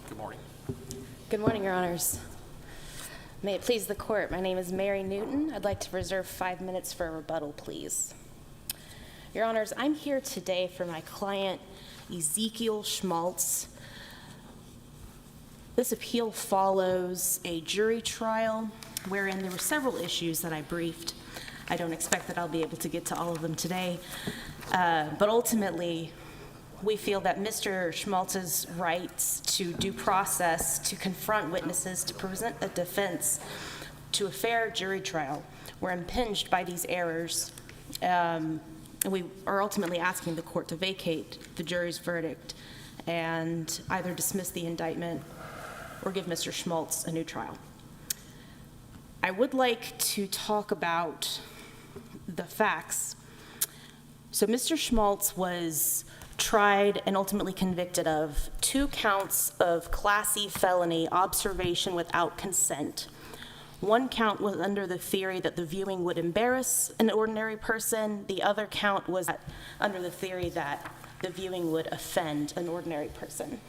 Good morning. Good morning, Your Honors. May it please the Court, my name is Mary Newton. I'd like to reserve 5 minutes for a rebuttal, please. Your Honors, I'm here today for my client, Ezekiel Schmaltz. This appeal follows a jury trial wherein there were several issues that I briefed. I don't expect that I'll be able to get to all of them today, but ultimately, we feel that Mr. Schmaltz's rights to due process, to confront witnesses, to present a defense to a fair jury trial were impinged by these errors. And we are ultimately asking the court to vacate the jury's verdict and either dismiss the indictment or give Mr. Schmaltz a new trial. I would like to talk about the facts. So Mr. Schmaltz was tried and ultimately convicted of 2 counts of Class E felony observation without consent. 1 count was under the theory that the viewing would embarrass an ordinary person. The other count was under the theory that the viewing would offend an ordinary person.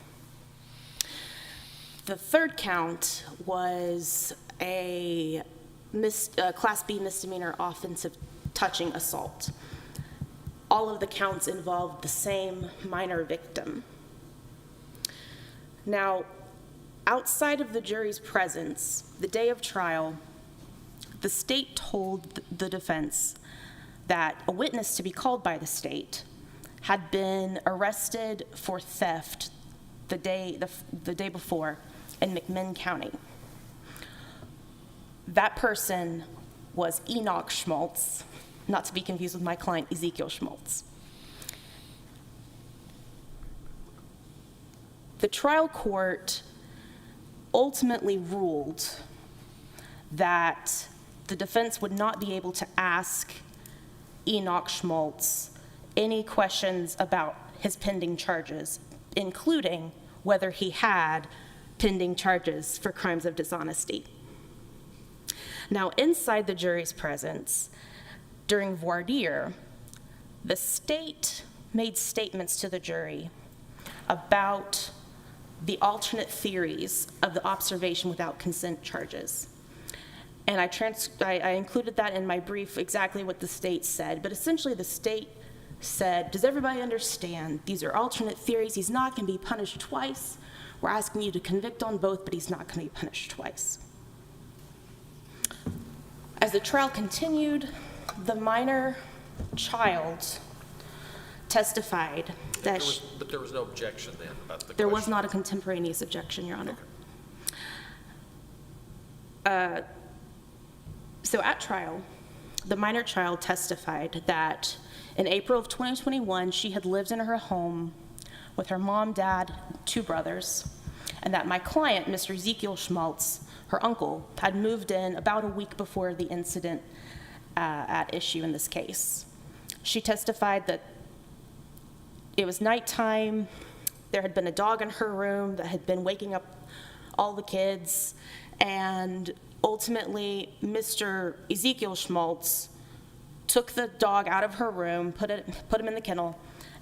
The 3rd count was a Class B misdemeanor offensive touching assault. All of the counts involved the same minor victim. Now, outside of the jury's presence, the day of trial, the state told the defense that a witness to be called by the state had been arrested for theft the day before in McMinn County. That person was Enoch Schmaltz, not to be confused with my client, Ezekiel Schmaltz. The trial court ultimately ruled that the defense would not be able to ask Enoch Schmaltz any questions about his pending charges, including whether he had pending charges for crimes of dishonesty. Now, inside the jury's presence, during voir dire, the state made statements to the jury about the alternate theories of the observation without consent charges. And I included that in my brief, exactly what the state said. But essentially, the state said, does everybody understand? These are alternate theories. He's not going to be punished twice. We're asking you to convict on both, but he's not going to be punished twice. As the trial continued, the minor child testified that But there was no objection then about the there was question. not a contemporaneous objection, Your Honor. So at trial, the minor child testified that in April of 2021, she had lived in her home with her mom, dad, 2 brothers, and that my client, Mr. Ezekiel Schmaltz, her uncle, had moved in about a week before the incident at issue in this case. She testified that it was nighttime, there had been a dog in her room that had been waking up all the kids, and ultimately, Mr. Ezekiel Schmaltz took the dog out of her room, put him in the kennel,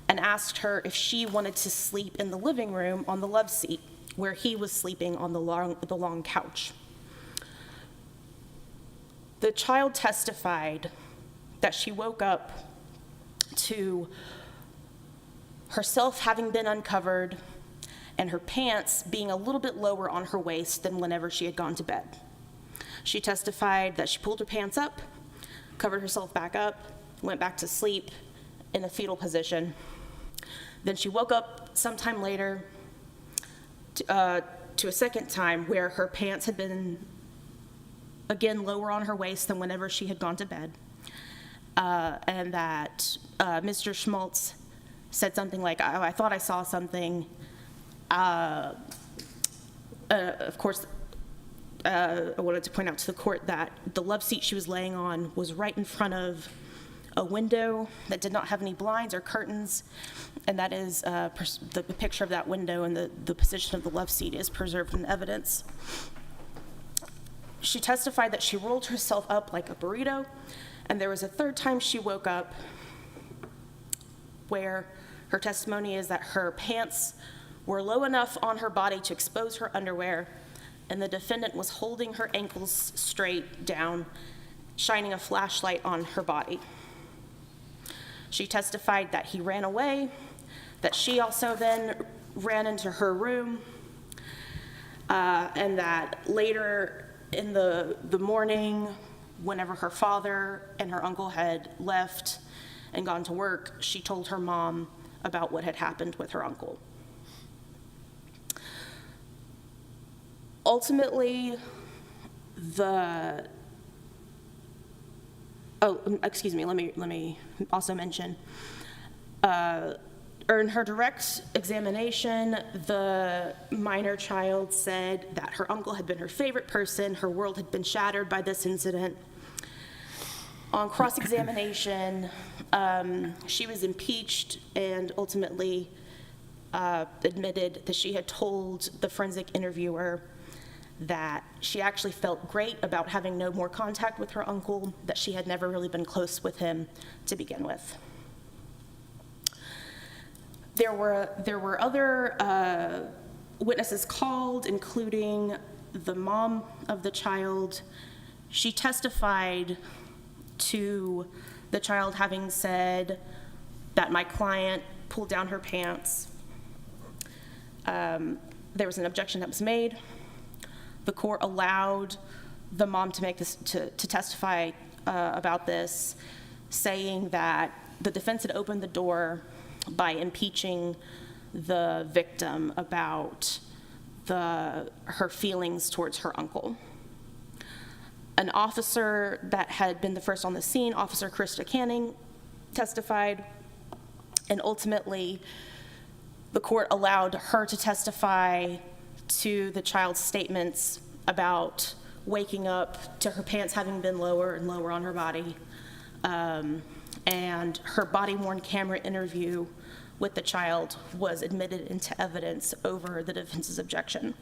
and asked her if she wanted to sleep in the living room on the love seat, where he was sleeping on the long couch. The child testified that she woke up to herself having been uncovered and her pants being a little bit lower on her waist than whenever she had gone to bed. She testified that she pulled her pants up, covered herself back up, went back to sleep in a fetal position. Then she woke up sometime later to a second time where her pants had been, again, lower on her waist than whenever she had gone to bed. And that Mr. Schmaltz said something like, oh, I thought I saw something. Of course, I wanted to point out to the court that the love seat she was laying on was right in front of a window that did not have any blinds or curtains, and that is the picture of that window and the position of the love seat is preserved in evidence. She testified that she rolled herself up like a burrito, and there was a third time she woke up where her testimony is that her pants were low enough on her body to expose her underwear, and the defendant was holding her ankles straight down, shining a flashlight on her body. She testified that he ran away, that she also then ran into her room, and that later in the morning, whenever her father and her uncle had left and gone to work, she told her mom about what had happened with her uncle. Ultimately, let me also mention, in her direct examination, the minor child said that her uncle had been her favorite person, her world had been shattered by this incident. On cross-examination, she was impeached and ultimately admitted that she had told the forensic interviewer that she actually felt great about having no more contact with her uncle, that she had never really been close with him to begin with. There were other witnesses called, including the mom of the child. She testified to the child having said that my client pulled down her pants. There was an objection that was made. The court allowed the mom to testify about this, saying that the defense had opened the door by impeaching the victim about her feelings towards her uncle. An officer that had been the first on the scene, Officer Krista Canning, testified, and ultimately the court allowed her to testify to the child's statements about waking up to her pants having been lower and lower on her body, and her body-worn camera interview with the child was admitted into evidence over the defense's objection.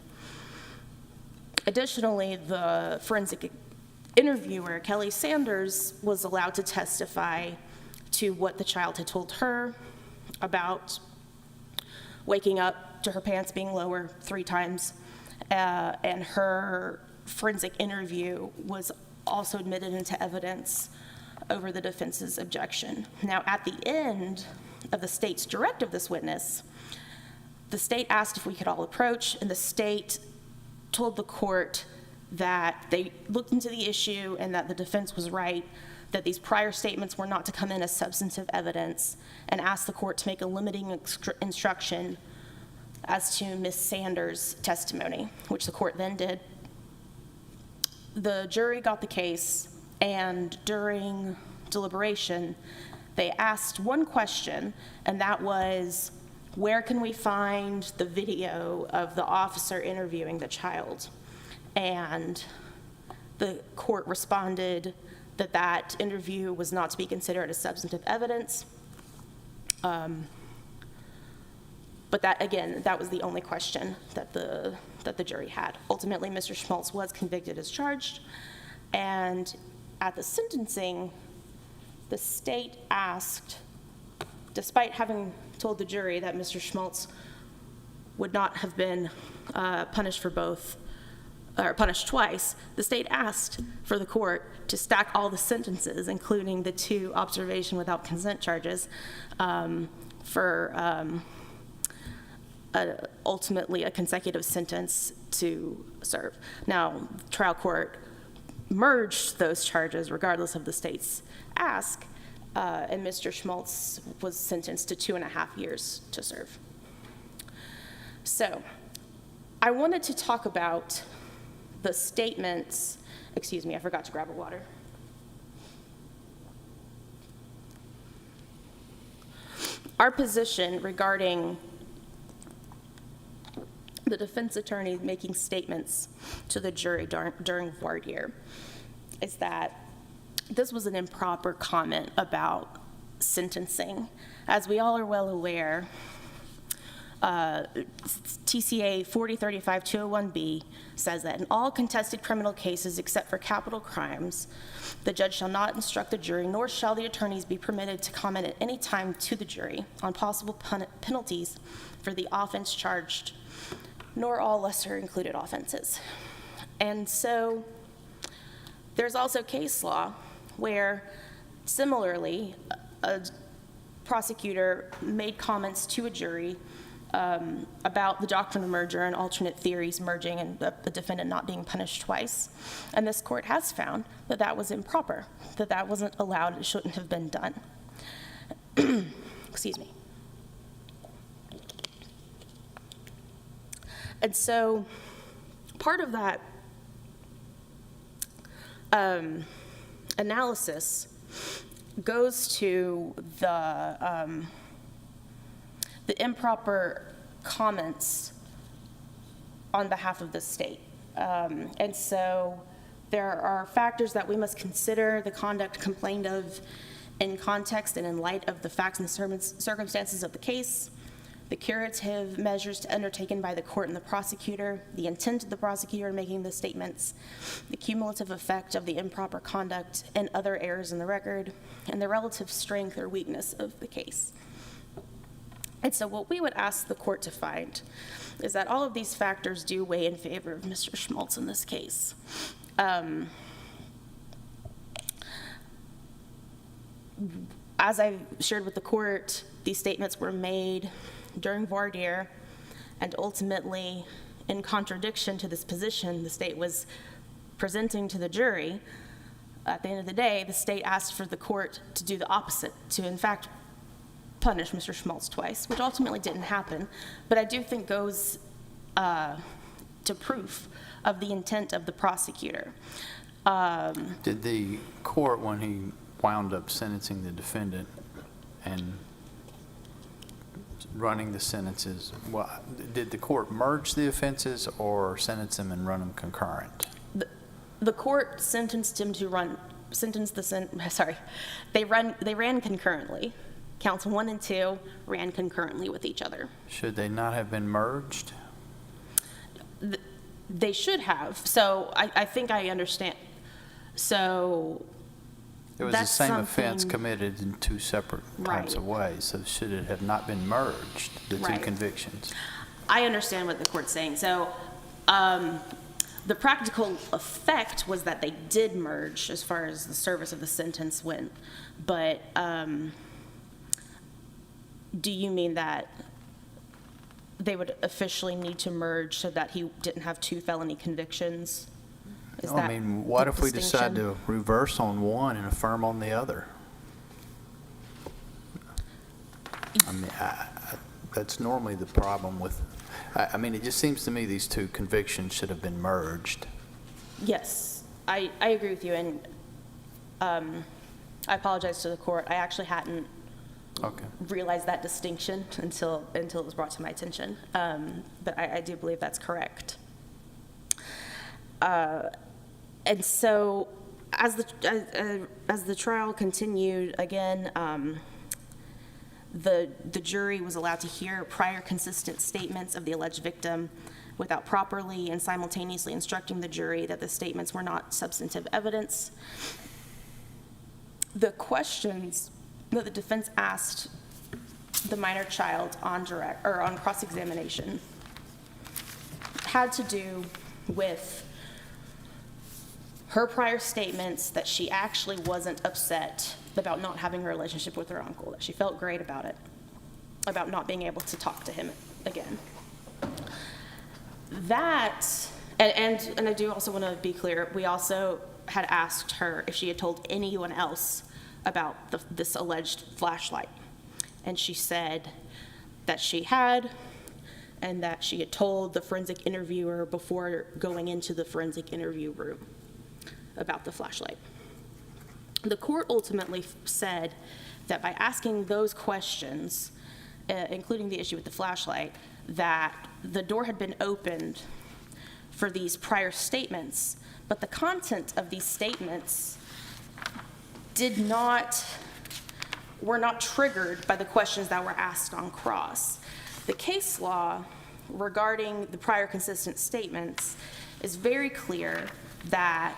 Additionally, the forensic interviewer, Kelly Sanders, was allowed to testify to what the child had told her about waking up to her pants being lower 3 times, and her forensic interview was also admitted into evidence over the defense's objection. Now, at the end of the state's direct of this witness, the state asked if we could all approach, and the state told the court that they looked into the issue and that the defense was right, that these prior statements were not to come in as substantive evidence, and asked the court to make a limiting instruction as to Ms. Sanders' testimony, which the court then did. The jury got the case, and during deliberation, they asked one question, and that was, where can we find the video of the officer interviewing the child? And the court responded that that interview was not to be considered as substantive evidence. But that, again, that was the only question that the jury had. Ultimately, Mr. Schmaltz was convicted as charged, and at the sentencing, the state asked, despite having told the jury that Mr. Schmaltz would not have been punished twice, the state asked for the court to stack all the sentences, including the 2 observation without consent charges, for ultimately a consecutive sentence to serve. Now, the trial court merged those charges regardless of the state's ask, and Mr. Schmaltz was sentenced to 2.5 years to serve. So, I wanted to talk about the statements, excuse me, I forgot to grab a water. Our position regarding the defense attorney making statements to the jury during voir dire is that this was an improper comment about sentencing. As we all are well aware, TCA 4035-201B says that in all contested criminal cases except for capital crimes, the judge shall not instruct the jury, nor shall the attorneys be permitted to comment at any time to the jury on possible penalties for the offense charged, nor all lesser included offenses. And so there's also case law where similarly a prosecutor made comments to a jury about the doctrine of merger and alternate theories merging and the defendant not being punished twice. And this court has found that that was improper, that that wasn't allowed, it shouldn't have been done. Excuse me. And so part of that analysis goes to the improper comments on behalf of the state. And so there are factors that we must consider the conduct complained of in context and in light of the facts and circumstances of the case, the curative measures undertaken by the court and the prosecutor, the intent of the prosecutor in making the statements, the cumulative effect of the improper conduct and other errors in the record, and the relative strength or weakness of the case. And so what we would ask the court to find is that all of these factors do weigh in favor of Mr. Schmaltz in this case. As I shared with the court, these statements were made during voir dire, and ultimately, in contradiction to this position the state was presenting to the jury. At the end of the day, the state asked for the court to do the opposite, to in fact punish Mr. Schmaltz twice, which ultimately didn't happen, but I do think goes to proof of the intent of the prosecutor. Did the court, when he wound up sentencing the defendant and running the sentences, did the court merge the offenses or sentence them and run them concurrent? The court sentenced him to run, they ran concurrently. Counts 1 and 2 ran concurrently with each other. Should they not have been merged? They should have. So I think I understand. So it was the same offense committed in two separate types of ways. So should it have not been merged, the two convictions? I understand what the court's saying. So the practical effect was that they did merge as far as the service of the sentence went. But do you mean that they would officially need to merge so that he didn't have 2 felony convictions? I mean, what if we decide to reverse on one and affirm on the other? I mean, that's normally the problem with, I mean, it just seems to me these 2 convictions should have been merged. Yes, I agree with you, and I apologize to the court. I actually hadn't realized that distinction until it was brought to my attention, but I do believe that's correct. And so, as the trial continued, again, the jury was allowed to hear prior consistent statements of the alleged victim without properly and simultaneously instructing the jury that the statements were not substantive evidence. The questions that the defense asked the minor child on cross-examination had to do with her prior statements that she actually wasn't upset about not having a relationship with her uncle, that she felt great about it, about not being able to talk to him again. That, and I do also want to be clear, we also had asked her if she had told anyone else about this alleged flashlight. And she said that she had, and that she had told the forensic interviewer before going into the forensic interview room about the flashlight. The court ultimately said that by asking those questions, including the issue with the flashlight, that the door had been opened for these prior statements, but the content of these statements were not triggered by the questions that were asked on cross. The case law regarding the prior consistent statements is very clear that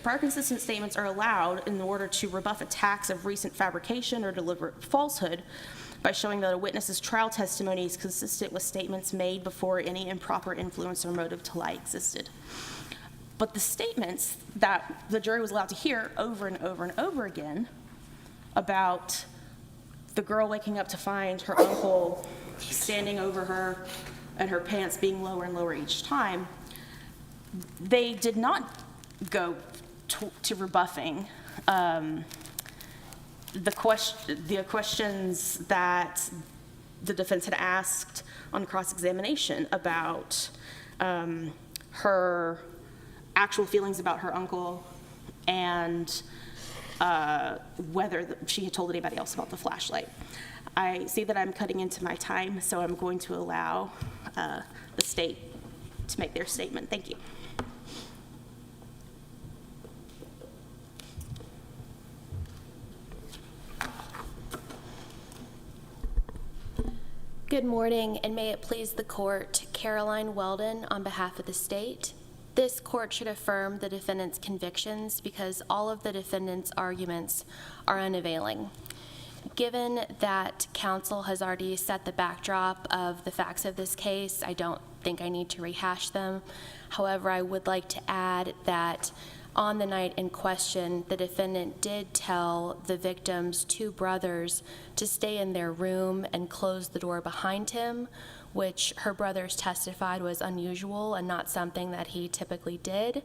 prior consistent statements are allowed in order to rebuff attacks of recent fabrication or deliberate falsehood by showing that a witness's trial testimony is consistent with statements made before any improper influence or motive to lie existed. But the statements that the jury was allowed to hear over and over and over again about the girl waking up to find her uncle standing over her and her pants being lower and lower each time, they did not go to rebuffing the questions that the defense had asked on cross-examination about her actual feelings about her uncle and whether she had told anybody else about the flashlight. I see that I'm cutting into my time, so I'm going to allow the state to make their statement. Thank you. Good morning, and may it please the court, Caroline Weldon on behalf of the state. This court should affirm the defendant's convictions because all of the defendant's arguments are unavailing. Given that counsel has already set the backdrop of the facts of this case, I don't think I need to rehash them. However, I would like to add that on the night in question, the defendant did tell the victim's two brothers to stay in their room and close the door behind him, which her brothers testified was unusual and not something that he typically did.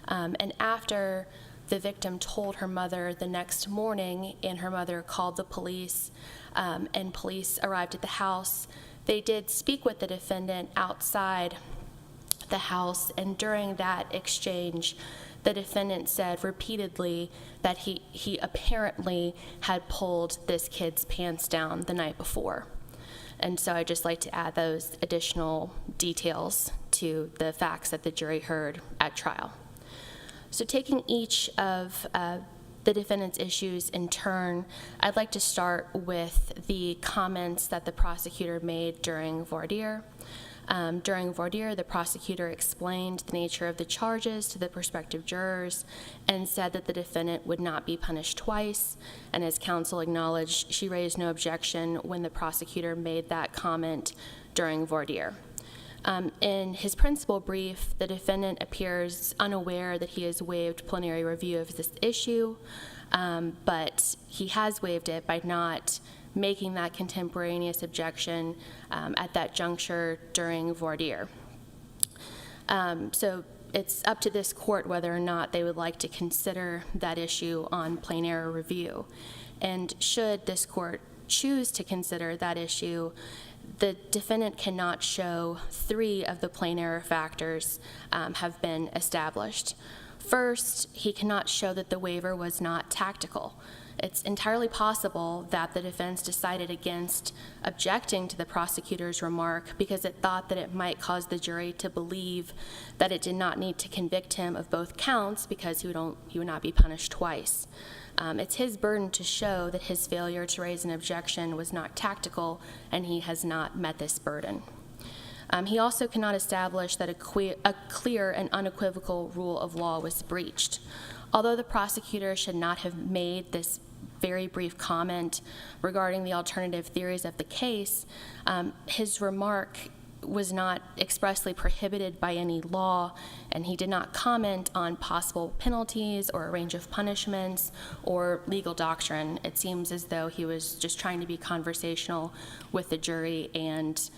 And after the victim told her mother the next morning, and her mother called the police, and police arrived at the house, they did speak with the defendant outside the house, and during that exchange, the defendant said repeatedly that he apparently had pulled this kid's pants down the night before. And so I'd just like to add those additional details to the facts that the jury heard at trial. So taking each of the defendant's issues in turn, I'd like to start with the comments that the prosecutor made during voir dire. During voir dire, the prosecutor explained the nature of the charges to the prospective jurors and said that the defendant would not be punished twice. And as counsel acknowledged, she raised no objection when the prosecutor made that comment during voir dire. In his principal brief, the defendant appears unaware that he has waived plenary review of this issue, but he has waived it by not making that contemporaneous objection at that juncture during voir dire. So it's up to this court whether or not they would like to consider that issue on plain error review. And should this court choose to consider that issue, the defendant cannot show three of the plain error factors have been established. First, he cannot show that the waiver was not tactical. It's entirely possible that the defense decided against objecting to the prosecutor's remark because it thought that it might cause the jury to believe that it did not need to convict him of both counts because he would not be punished twice. It's his burden to show that his failure to raise an objection was not tactical, and he has not met this burden. He also cannot establish that a clear and unequivocal rule of law was breached. Although the prosecutor should not have made this very brief comment regarding the alternative theories of the case, his remark was not expressly prohibited by any law, and he did not comment on possible penalties or a range of punishments or legal doctrine. It seems as though he was just trying to be conversational with the jury and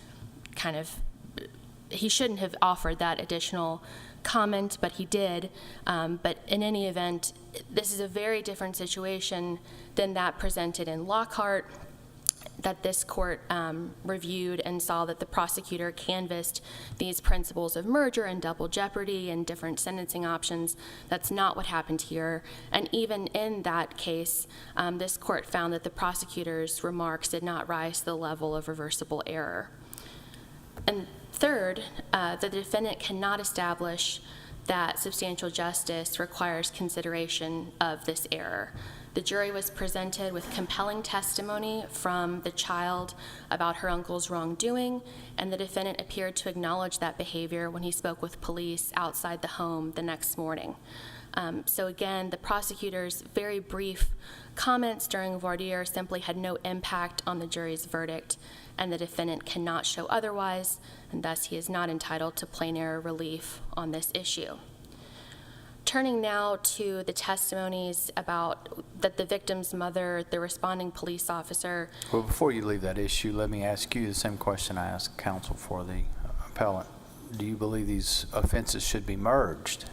he shouldn't have offered that additional comment, but he did. But in any event, this is a very different situation than that presented in Lockhart, that this court reviewed and saw that the prosecutor canvassed these principles of merger and double jeopardy and different sentencing options. That's not what happened here. And even in that case, this court found that the prosecutor's remarks did not rise to the level of reversible error. And third, the defendant cannot establish that substantial justice requires consideration of this error. The jury was presented with compelling testimony from the child about her uncle's wrongdoing, and the defendant appeared to acknowledge that behavior when he spoke with police outside the home the next morning. So again, the prosecutor's very brief comments during voir dire simply had no impact on the jury's verdict, and the defendant cannot show otherwise, and thus he is not entitled to plain error relief on this issue. Turning now to the testimonies about that the victim's mother, the responding police officer. Well, before you leave that issue, let me ask you the same question I asked counsel for the appellant. Do you believe these offenses should be merged?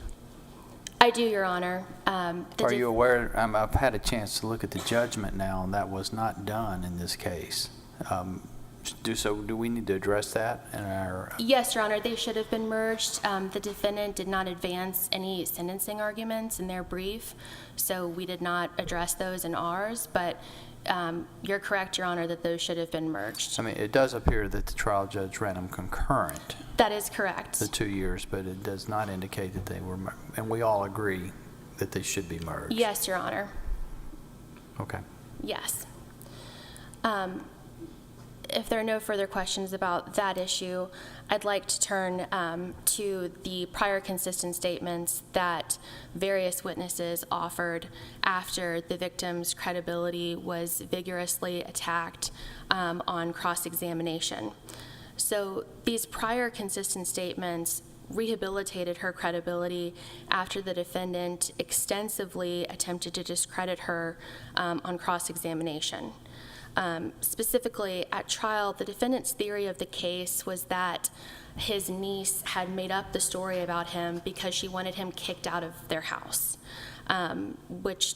I do, Your Honor. Are you aware, I've had a chance to look at the judgment now, and that was not done in this case. Do we need to address that in our? Yes, Your Honor, they should have been merged. The defendant did not advance any sentencing arguments in their brief, so we did not address those in ours, but you're correct, Your Honor, that those should have been merged. I mean, it does appear that the trial judge ran them concurrent, That is correct. the 2 years, but it does not indicate that they were, and we all agree that they should be merged. Yes, Your Honor. Okay. Yes. If there are no further questions about that issue, I'd like to turn to the prior consistent statements that various witnesses offered after the victim's credibility was vigorously attacked on cross-examination. So these prior consistent statements rehabilitated her credibility after the defendant extensively attempted to discredit her on cross-examination. Specifically, at trial, the defendant's theory of the case was that his niece had made up the story about him because she wanted him kicked out of their house, which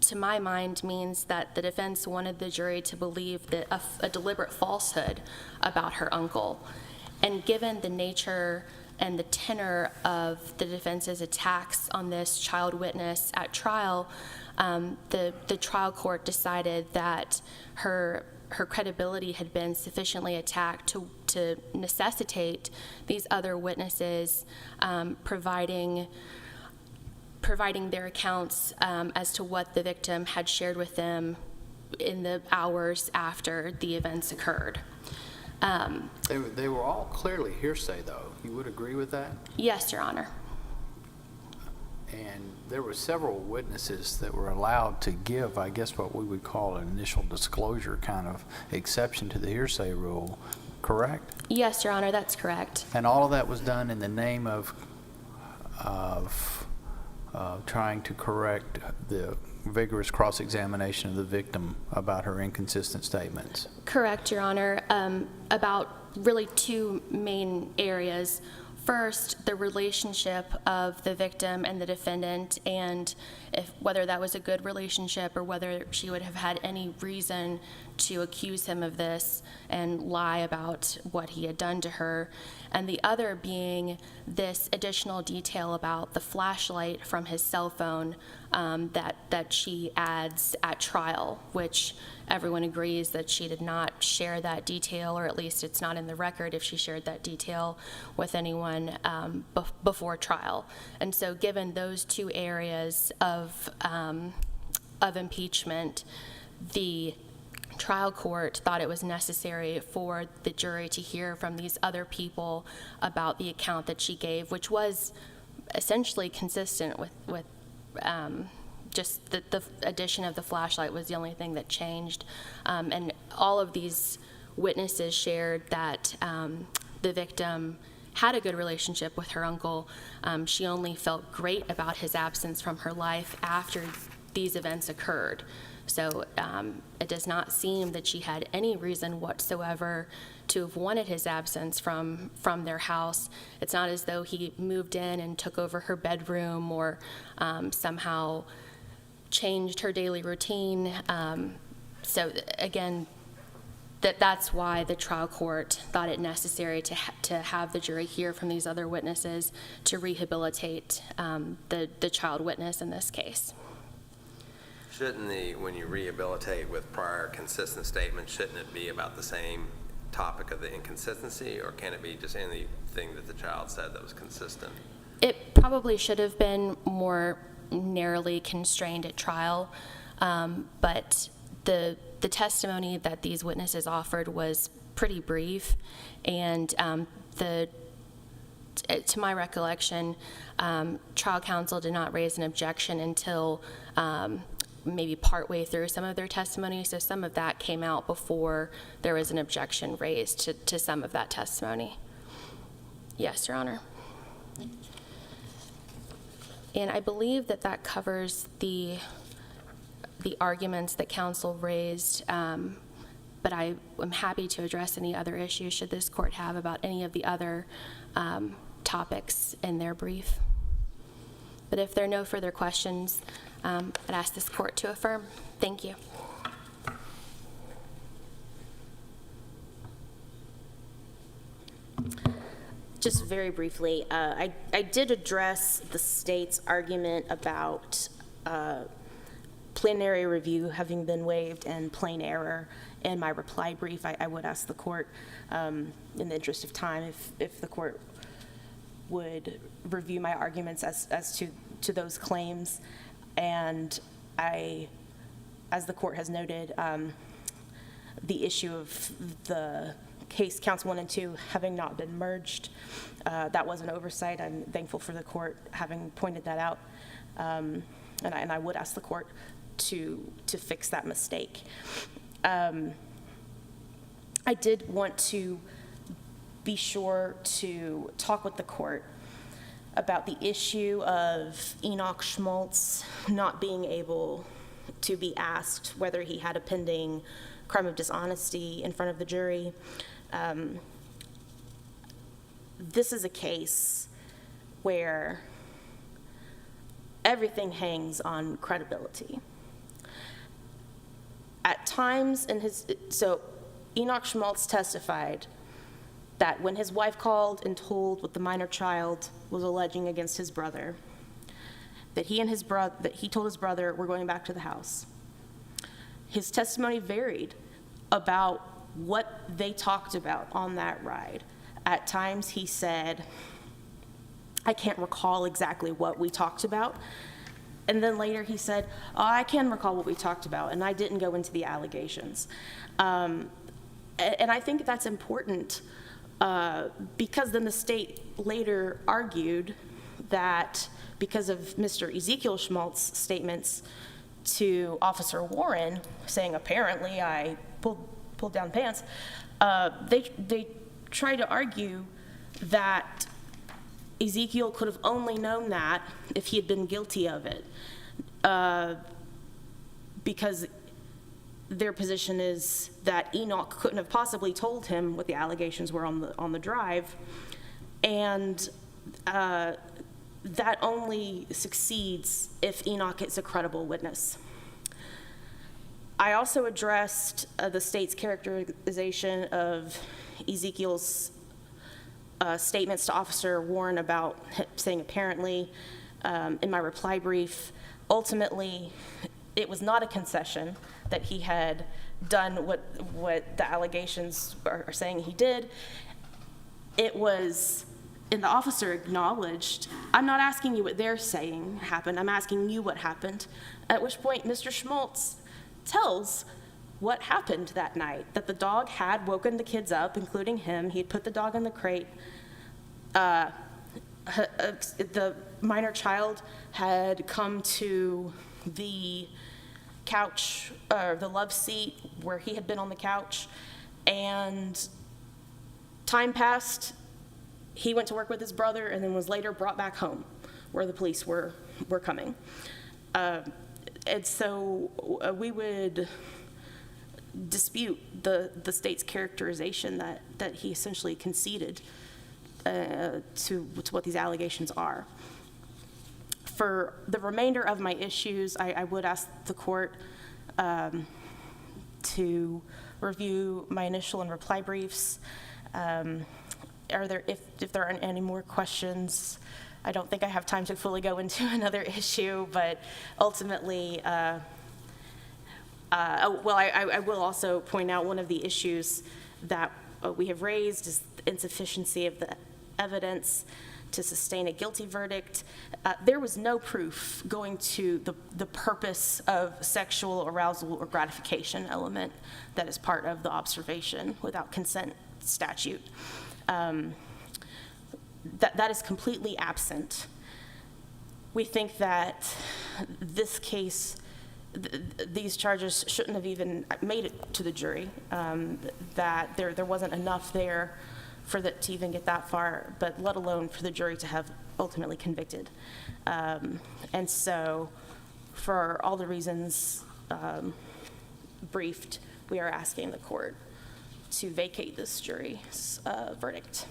to my mind means that the defense wanted the jury to believe that a deliberate falsehood about her uncle. And given the nature and the tenor of the defense's attacks on this child witness at trial, the trial court decided that her credibility had been sufficiently attacked to necessitate these other witnesses providing their accounts as to what the victim had shared with them in the hours after the events occurred. They were all clearly hearsay, though. You would agree with that? Yes, Your Honor. And there were several witnesses that were allowed to give, I guess, what we would call an initial disclosure kind of exception to the hearsay rule, correct? Yes, Your Honor, that's correct. And all of that was done in the name of trying to correct the vigorous cross-examination of the victim about her inconsistent statements. Correct, Your Honor. About really two main areas. First, the relationship of the victim and the defendant, and whether that was a good relationship or whether she would have had any reason to accuse him of this and lie about what he had done to her. And the other being this additional detail about the flashlight from his cell phone that she adds at trial, which everyone agrees that she did not share that detail, or at least it's not in the record if she shared that detail with anyone before trial. And so given those two areas of impeachment, the trial court thought it was necessary for the jury to hear from these other people about the account that she gave, which was essentially consistent with just the addition of the flashlight was the only thing that changed. And all of these witnesses shared that the victim had a good relationship with her uncle. She only felt great about his absence from her life after these events occurred. So it does not seem that she had any reason whatsoever to have wanted his absence from their house. It's not as though he moved in and took over her bedroom or somehow changed her daily routine. So again, that's why the trial court thought it necessary to have the jury hear from these other witnesses to rehabilitate the child witness in this case. Shouldn't when you rehabilitate with prior consistent statements, shouldn't it be about the same topic of the inconsistency, or can it be just anything that the child said that was consistent? It probably should have been more narrowly constrained at trial. But the testimony that these witnesses offered was pretty brief, and to my recollection, trial counsel did not raise an objection until maybe partway through some of their testimony, so some of that came out before there was an objection raised to some of that testimony. Yes, Your Honor. And I believe that covers the arguments that counsel raised, but I am happy to address any other issues should this court have about any of the other topics in their brief. But if there are no further questions, I'd ask this court to affirm. Thank you. Just very briefly, I did address the state's argument about plenary review having been waived and plain error in my reply brief. I would ask the court, in the interest of time, if the court would review my arguments as to those claims. And as the court has noted, the issue of the case counts 1 and 2 having not been merged, that was an oversight. I'm thankful for the court having pointed that out. And I would ask the court to fix that mistake. I did want to be sure to talk with the court about the issue of Enoch Schmaltz not being able to be asked whether he had a pending crime of dishonesty in front of the jury. This is a case where everything hangs on credibility. At times so Enoch Schmaltz testified that when his wife called and told what the minor child was alleging against his brother, that he told his brother, "We're going back to the house." His testimony varied about what they talked about on that ride. At times he said, "I can't recall exactly what we talked about." And then later he said, "Oh, I can recall what we talked about, and I didn't go into the allegations." And I think that's important because then the state later argued that because of Mr. Ezekiel Schmaltz's statements to Officer Warren, saying apparently I pulled down pants, they tried to argue that Ezekiel could have only known that if he had been guilty of it, because their position is that Enoch couldn't have possibly told him what the allegations were on the drive, and that only succeeds if Enoch is a credible witness. I also addressed the state's characterization of Ezekiel's statements to Officer Warren about saying apparently in my reply brief. Ultimately, it was not a concession that he had done what the allegations are saying he did. It was, and the officer acknowledged, "I'm not asking you what they're saying happened, I'm asking you what happened." At which point Mr. Schmaltz tells what happened that night, that the dog had woken the kids up, including him. He had put the dog in the crate. The minor child had come to the couch, or the love seat where he had been on the couch, and time passed. He went to work with his brother and then was later brought back home where the police were coming. And so we would dispute the state's characterization that he essentially conceded to what these allegations are. For the remainder of my issues, I would ask the court to review my initial and reply briefs. If there aren't any more questions, I don't think I have time to fully go into another issue, but ultimately, I will also point out one of the issues that we have raised is the insufficiency of the evidence. to sustain a guilty verdict. There was no proof going to the purpose of sexual arousal or gratification element that is part of the observation without consent statute. That is completely absent. We think that this case, these charges shouldn't have even made it to the jury, that there wasn't enough there for that to even get that far, but let alone for the jury to have ultimately convicted. And so for all the reasons briefed, we are asking the court to vacate this jury's verdict.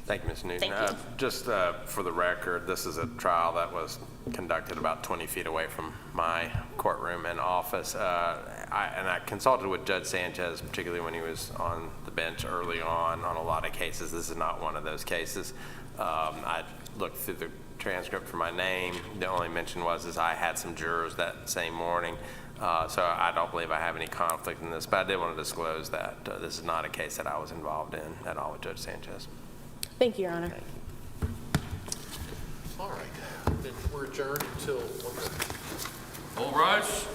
Thank you, Ms. Newton. Thank you. Just for the record, this is a trial that was conducted about 20 feet away from my courtroom and office. I consulted with Judge Sanchez, particularly when he was on the bench early on a lot of cases. This is not one of those cases. I looked through the transcript for my name. The only mention was I had some jurors that same morning. So I don't believe I have any conflict in this, but I did want to disclose that this is not a case that I was involved in at all with Judge Sanchez. Thank you, Your Honor. All right, then we're adjourned until 1:30. All rise.